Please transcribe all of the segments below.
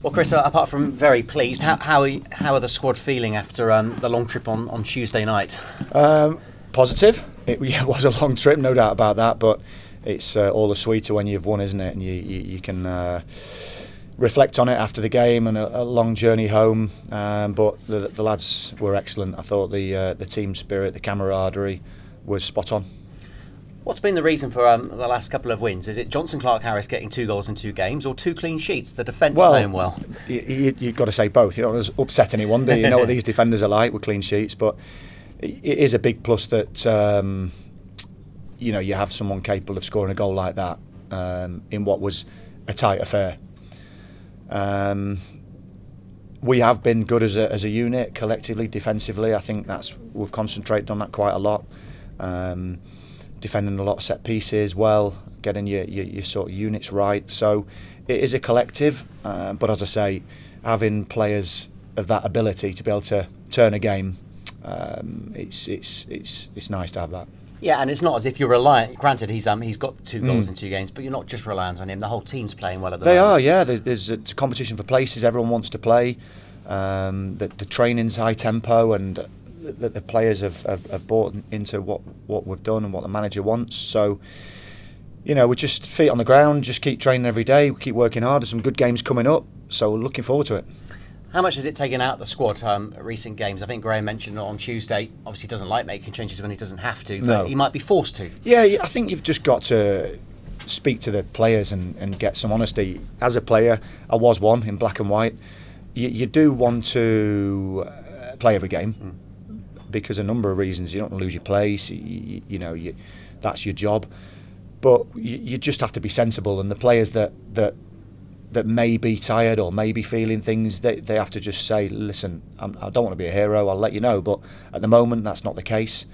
Well, Chris, apart from very pleased, how are the squad feeling after the long trip on Tuesday night? Positive. It was a long trip, no doubt about that, but it's all the sweeter when you've won, isn't it? And you can reflect on it after the game and a long journey home. But the lads were excellent. I thought the team spirit, the camaraderie was spot on. What's been the reason for the last couple of wins? Is it Johnson Clark-Harris getting 2 goals in 2 games, or 2 clean sheets? The defence playing well. You've got to say both. You don't want to upset anyone, do you? You know what these defenders are like with clean sheets, but it is a big plus that you have someone capable of scoring a goal like that in what was a tight affair. We have been good as a unit collectively, defensively. I think we've concentrated on that quite a lot. Defending a lot of set pieces well, getting your sort of units right. So it is a collective, but as I say, having players of that ability to be able to turn a game, it's nice to have that. Yeah, and it's not as if you're reliant. Granted, he's got 2 goals in 2 games, but you're not just reliant on him. The whole team's playing well at the moment. They are, yeah. There's a competition for places. Everyone wants to play. The training's high tempo, and the players have bought into what we've done and what the manager wants. So, we're just feet on the ground, just keep training every day, we keep working hard. There's some good games coming up, so we're looking forward to it. How much has it taken out the squad at recent games? I think Graham mentioned on Tuesday, obviously doesn't like making changes when he doesn't have to, but he might be forced to. Yeah, I think you've just got to speak to the players and get some honesty. As a player, I was one in black and white. You do want to play every game. Because a number of reasons. You don't want to lose your place, that's your job, but you just have to be sensible, and the players that may be tired or may be feeling things, they have to just say, listen, I don't want to be a hero, I'll let you know, but at the moment that's not the case.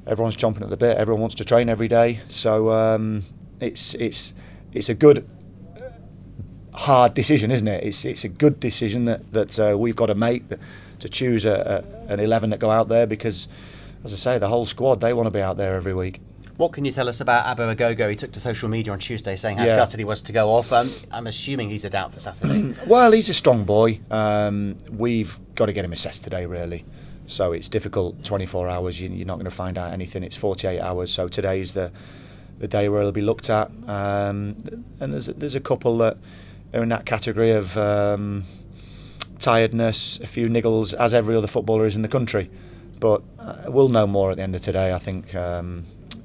Everyone's chomping at the bit, everyone wants to train every day, so it's a good hard decision, isn't it? It's a good decision that we've got to make, to choose an 11 that go out there, because, as I say, the whole squad, they want to be out there every week. What can you tell us about Abo Agogo? He took to social media on Tuesday saying how gutted he was to go off. I'm assuming he's a doubt for Saturday. Well, he's a strong boy. We've got to get him assessed today, really. So it's difficult, 24 hours, you're not going to find out anything. It's 48 hours, so today is the day where he'll be looked at. And there's a couple that are in that category of tiredness, a few niggles, as every other footballer is in the country. But we'll know more at the end of today. I think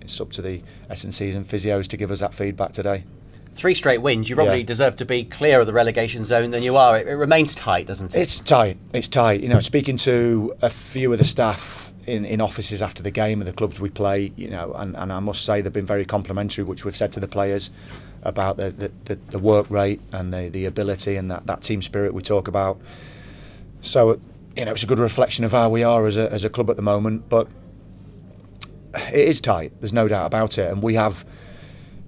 it's up to the S&Cs and physios to give us that feedback today. 3 straight wins. You probably deserve to be clearer of the relegation zone than you are. It remains tight, doesn't it? It's tight. It's tight. Speaking to a few of the staff in offices after the game of the clubs we play, and I must say they've been very complimentary, which we've said to the players about the work rate and the ability and that team spirit we talk about. So it's a good reflection of how we are as a club at the moment, but it is tight, there's no doubt about it, and we have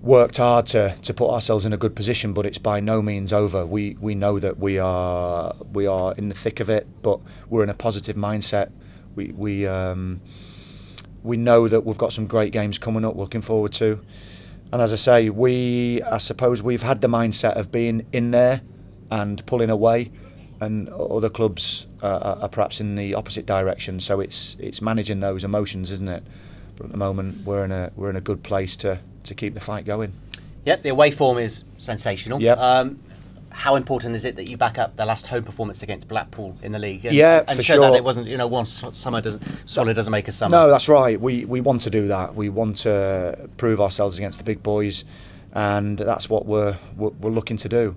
worked hard to put ourselves in a good position, but it's by no means over. We know that we are in the thick of it, but we're in a positive mindset. We know that we've got some great games coming up, looking forward to. And as I say, I suppose we've had the mindset of being in there and pulling away, and other clubs are perhaps in the opposite direction. So it's managing those emotions, isn't it? But at the moment, we're in a good place to keep the fight going. Yep, the away form is sensational. Yep. How important is it that you back up the last home performance against Blackpool in the league? And for show sure. that it wasn't, one summer doesn't make a summer. No, that's right. We want to do that. We want to prove ourselves against the big boys, and that's what we're looking to do.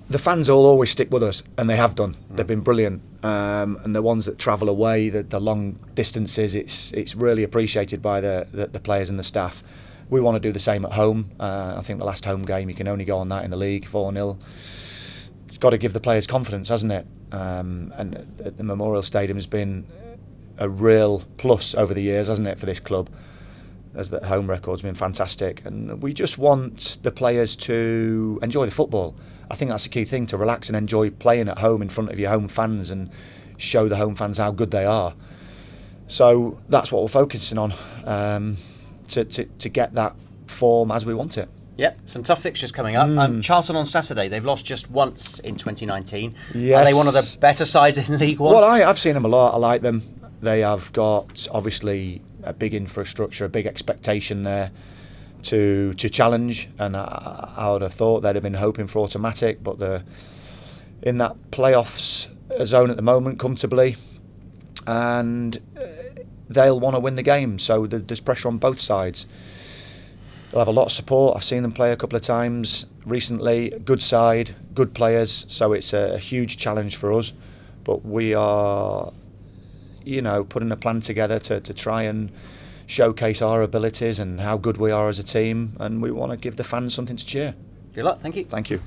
The fans will always stick with us, and they have done. They've been brilliant, and the ones that travel away, the long distances, it's really appreciated by the players and the staff. We want to do the same at home. I think the last home game, you can only go on that in the league, 4-0. It's got to give the players confidence, hasn't it? And the Memorial Stadium has been a real plus over the years, hasn't it, for this club? As the home record's been fantastic, and we just want the players to enjoy the football. I think that's the key thing, to relax and enjoy playing at home in front of your home fans and show the home fans how good they are. So that's what we're focusing on, to get that form as we want it. Yep, some tough fixtures coming up. Charlton on Saturday, they've lost just once in 2019. Yes. Are they one of the better sides in League One? Well, I've seen them a lot. I like them. They have got, obviously, a big infrastructure, a big expectation there to challenge, and I would have thought they'd have been hoping for automatic, but they're in that playoffs zone at the moment comfortably, and they'll want to win the game, so there's pressure on both sides. They'll have a lot of support. I've seen them play a couple of times recently. Good side, good players, so it's a huge challenge for us, but we are, you know, putting a plan together to try and showcase our abilities and how good we are as a team, and we want to give the fans something to cheer. Good luck, thank you. Thank you.